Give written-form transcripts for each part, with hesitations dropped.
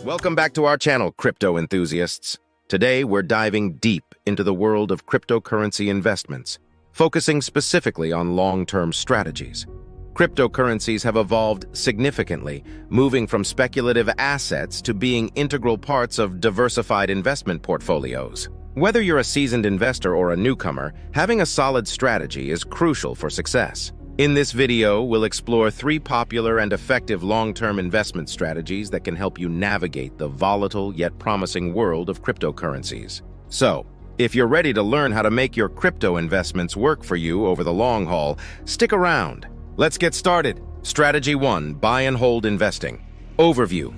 Welcome back to our channel, crypto enthusiasts. Today, we're diving deep into the world of cryptocurrency investments, focusing specifically on long-term strategies. Cryptocurrencies have evolved significantly, moving from speculative assets to being integral parts of diversified investment portfolios. Whether you're a seasoned investor or a newcomer, having a solid strategy is crucial for success. In this video, we'll explore 3 popular and effective long-term investment strategies that can help you navigate the volatile yet promising world of cryptocurrencies. So, if you're ready to learn how to make your crypto investments work for you over the long haul, stick around. Let's get started. Strategy 1. Buy and hold investing. Overview.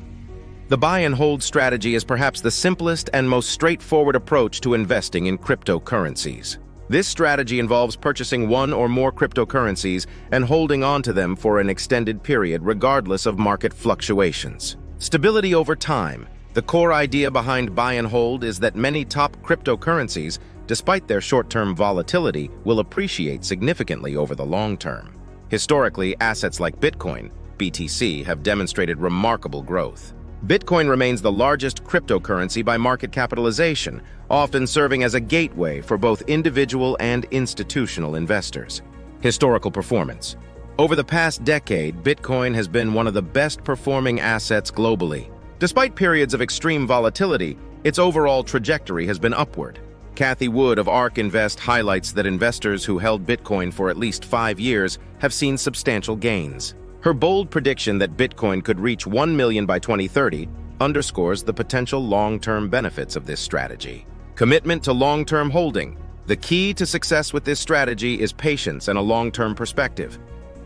The buy and hold strategy is perhaps the simplest and most straightforward approach to investing in cryptocurrencies. This strategy involves purchasing one or more cryptocurrencies and holding on to them for an extended period regardless of market fluctuations. Stability over time. The core idea behind buy and hold is that many top cryptocurrencies, despite their short-term volatility, will appreciate significantly over the long term. Historically, assets like Bitcoin, BTC, have demonstrated remarkable growth. Bitcoin remains the largest cryptocurrency by market capitalization, often serving as a gateway for both individual and institutional investors. Historical performance. Over the past decade, Bitcoin has been one of the best-performing assets globally. Despite periods of extreme volatility, its overall trajectory has been upward. Cathie Wood of ARK Invest highlights that investors who held Bitcoin for at least 5 years have seen substantial gains. Her bold prediction that Bitcoin could reach 1 million by 2030 underscores the potential long-term benefits of this strategy. Commitment to long-term holding. The key to success with this strategy is patience and a long-term perspective.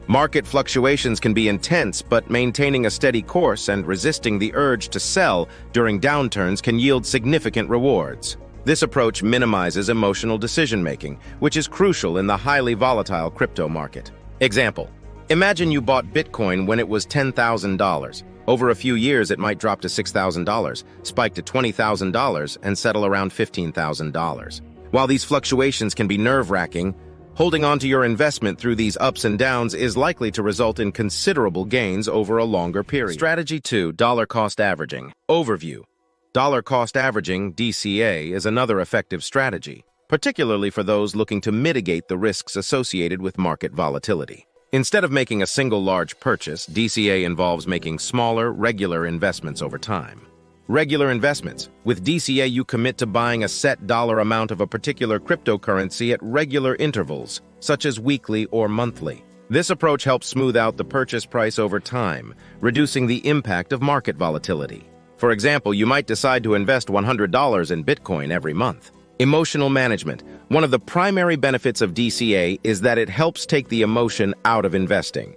Market fluctuations can be intense, but maintaining a steady course and resisting the urge to sell during downturns can yield significant rewards. This approach minimizes emotional decision-making, which is crucial in the highly volatile crypto market. Example. Imagine you bought Bitcoin when it was $10,000. Over a few years, it might drop to $6,000, spike to $20,000, and settle around $15,000. While these fluctuations can be nerve-wracking, holding on to your investment through these ups and downs is likely to result in considerable gains over a longer period. Strategy 2. Dollar cost averaging. Overview. Dollar cost averaging, DCA, is another effective strategy, particularly for those looking to mitigate the risks associated with market volatility. Instead of making a single large purchase, DCA involves making smaller, regular investments over time. Regular investments. With DCA, you commit to buying a set dollar amount of a particular cryptocurrency at regular intervals, such as weekly or monthly. This approach helps smooth out the purchase price over time, reducing the impact of market volatility. For example, you might decide to invest $100 in Bitcoin every month. Emotional management. One of the primary benefits of DCA is that it helps take the emotion out of investing.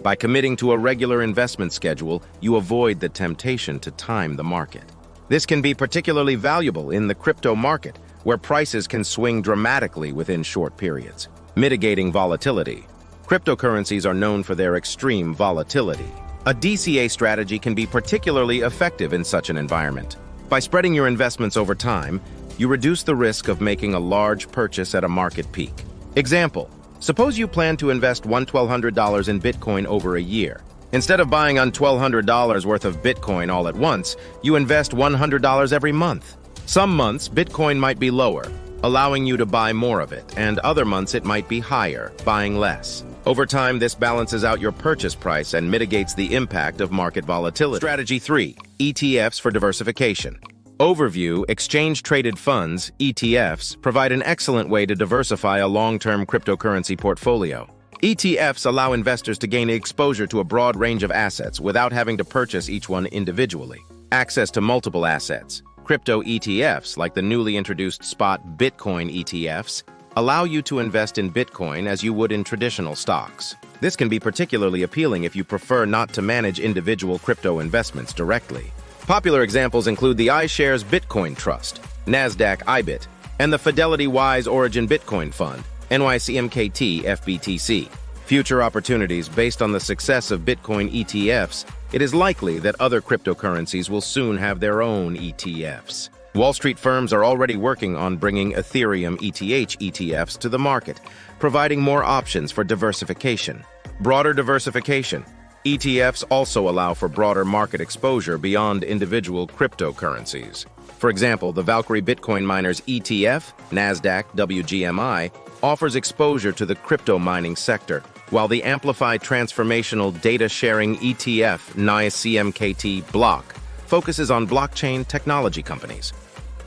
By committing to a regular investment schedule, you avoid the temptation to time the market. This can be particularly valuable in the crypto market, where prices can swing dramatically within short periods. Mitigating volatility. Cryptocurrencies are known for their extreme volatility. A DCA strategy can be particularly effective in such an environment. By spreading your investments over time, you reduce the risk of making a large purchase at a market peak. Example, suppose you plan to invest $1,200 in Bitcoin over a year. Instead of buying $1,200 worth of Bitcoin all at once, you invest $100 every month. Some months, Bitcoin might be lower, allowing you to buy more of it, and other months it might be higher, buying less. Over time, this balances out your purchase price and mitigates the impact of market volatility. Strategy 3. ETFs for diversification. Overview. Exchange-traded funds, ETFs, provide an excellent way to diversify a long-term cryptocurrency portfolio. ETFs allow investors to gain exposure to a broad range of assets without having to purchase each one individually. Access to multiple assets. Crypto ETFs, like the newly introduced spot Bitcoin ETFs, allow you to invest in Bitcoin as you would in traditional stocks. This can be particularly appealing if you prefer not to manage individual crypto investments directly. Popular examples include the iShares Bitcoin Trust, NASDAQ IBIT, and the Fidelity Wise Origin Bitcoin Fund, NYCMKT FBTC. Future opportunities. Based on the success of Bitcoin ETFs, it is likely that other cryptocurrencies will soon have their own ETFs. Wall Street firms are already working on bringing Ethereum ETH ETFs to the market, providing more options for diversification. Broader diversification. ETFs also allow for broader market exposure beyond individual cryptocurrencies. For example, the Valkyrie Bitcoin Miners ETF, NASDAQ WGMI, offers exposure to the crypto mining sector, while the Amplified Transformational Data Sharing ETF, NYCMKT Block, focuses on blockchain technology companies.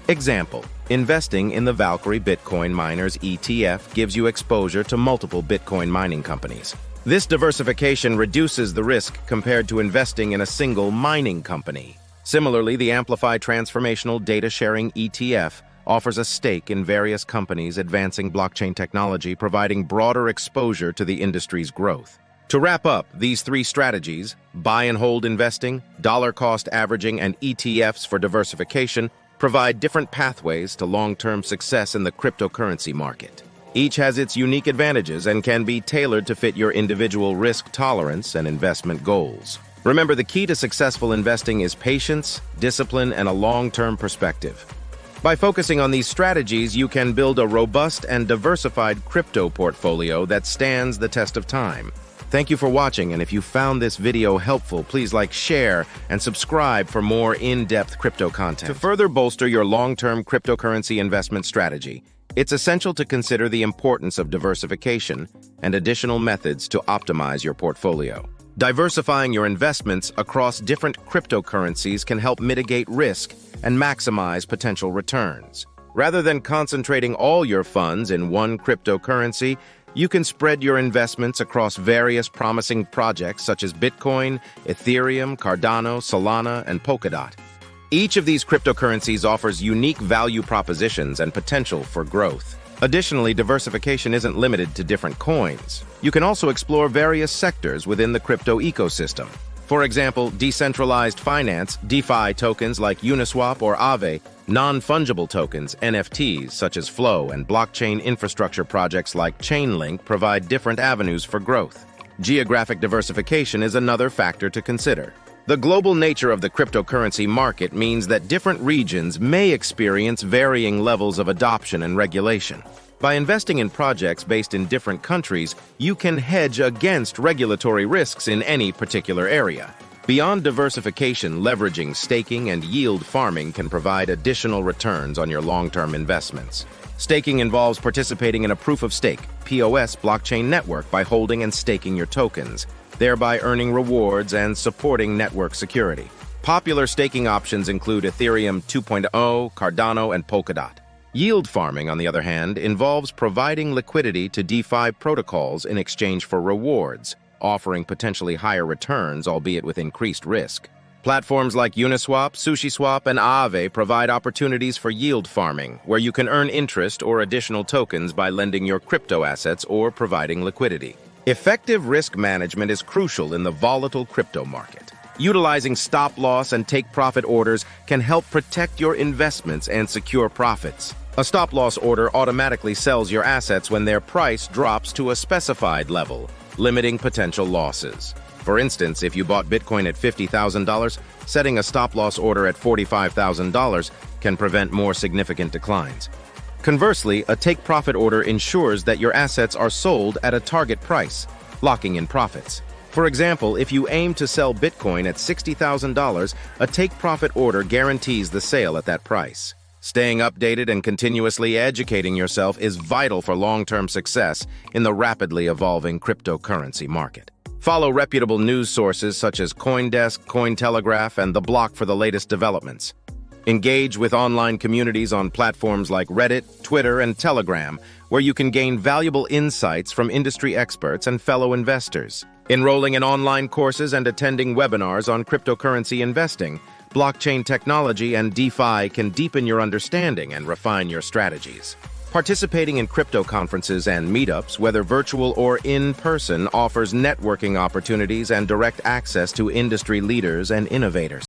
Example: investing in the Valkyrie Bitcoin Miners ETF gives you exposure to multiple Bitcoin mining companies. This diversification reduces the risk compared to investing in a single mining company. Similarly, the Amplified Transformational Data Sharing ETF offers a stake in various companies advancing blockchain technology, providing broader exposure to the industry's growth. To wrap up, these three strategies, buy and hold investing, dollar cost averaging, and ETFs for diversification, provide different pathways to long-term success in the cryptocurrency market. Each has its unique advantages and can be tailored to fit your individual risk tolerance and investment goals. Remember, the key to successful investing is patience, discipline, and a long-term perspective. By focusing on these strategies, you can build a robust and diversified crypto portfolio that stands the test of time. Thank you for watching, and if you found this video helpful, please like, share, and subscribe for more in-depth crypto content. To further bolster your long-term cryptocurrency investment strategy, it's essential to consider the importance of diversification and additional methods to optimize your portfolio. Diversifying your investments across different cryptocurrencies can help mitigate risk and maximize potential returns. Rather than concentrating all your funds in one cryptocurrency, you can spread your investments across various promising projects such as Bitcoin, Ethereum, Cardano, Solana, and Polkadot. Each of these cryptocurrencies offers unique value propositions and potential for growth. Additionally, diversification isn't limited to different coins. You can also explore various sectors within the crypto ecosystem. For example, decentralized finance, DeFi tokens like Uniswap or Aave, non-fungible tokens, NFTs such as Flow, and blockchain infrastructure projects like Chainlink provide different avenues for growth. Geographic diversification is another factor to consider. The global nature of the cryptocurrency market means that different regions may experience varying levels of adoption and regulation. By investing in projects based in different countries, you can hedge against regulatory risks in any particular area. Beyond diversification, leveraging staking and yield farming can provide additional returns on your long-term investments. Staking involves participating in a proof-of-stake (POS) blockchain network by holding and staking your tokens, thereby earning rewards and supporting network security. Popular staking options include Ethereum 2.0, Cardano, and Polkadot. Yield farming, on the other hand, involves providing liquidity to DeFi protocols in exchange for rewards, offering potentially higher returns, albeit with increased risk. Platforms like Uniswap, SushiSwap, and Aave provide opportunities for yield farming, where you can earn interest or additional tokens by lending your crypto assets or providing liquidity. Effective risk management is crucial in the volatile crypto market. Utilizing stop-loss and take-profit orders can help protect your investments and secure profits. A stop-loss order automatically sells your assets when their price drops to a specified level, limiting potential losses. For instance, if you bought Bitcoin at $50,000, setting a stop-loss order at $45,000 can prevent more significant declines. Conversely, a take-profit order ensures that your assets are sold at a target price, locking in profits. For example, if you aim to sell Bitcoin at $60,000, a take-profit order guarantees the sale at that price. Staying updated and continuously educating yourself is vital for long-term success in the rapidly evolving cryptocurrency market. Follow reputable news sources such as CoinDesk, Cointelegraph, and The Block for the latest developments. Engage with online communities on platforms like Reddit, Twitter, and Telegram, where you can gain valuable insights from industry experts and fellow investors. Enrolling in online courses and attending webinars on cryptocurrency investing, blockchain technology, and DeFi can deepen your understanding and refine your strategies. Participating in crypto conferences and meetups, whether virtual or in person, offers networking opportunities and direct access to industry leaders and innovators.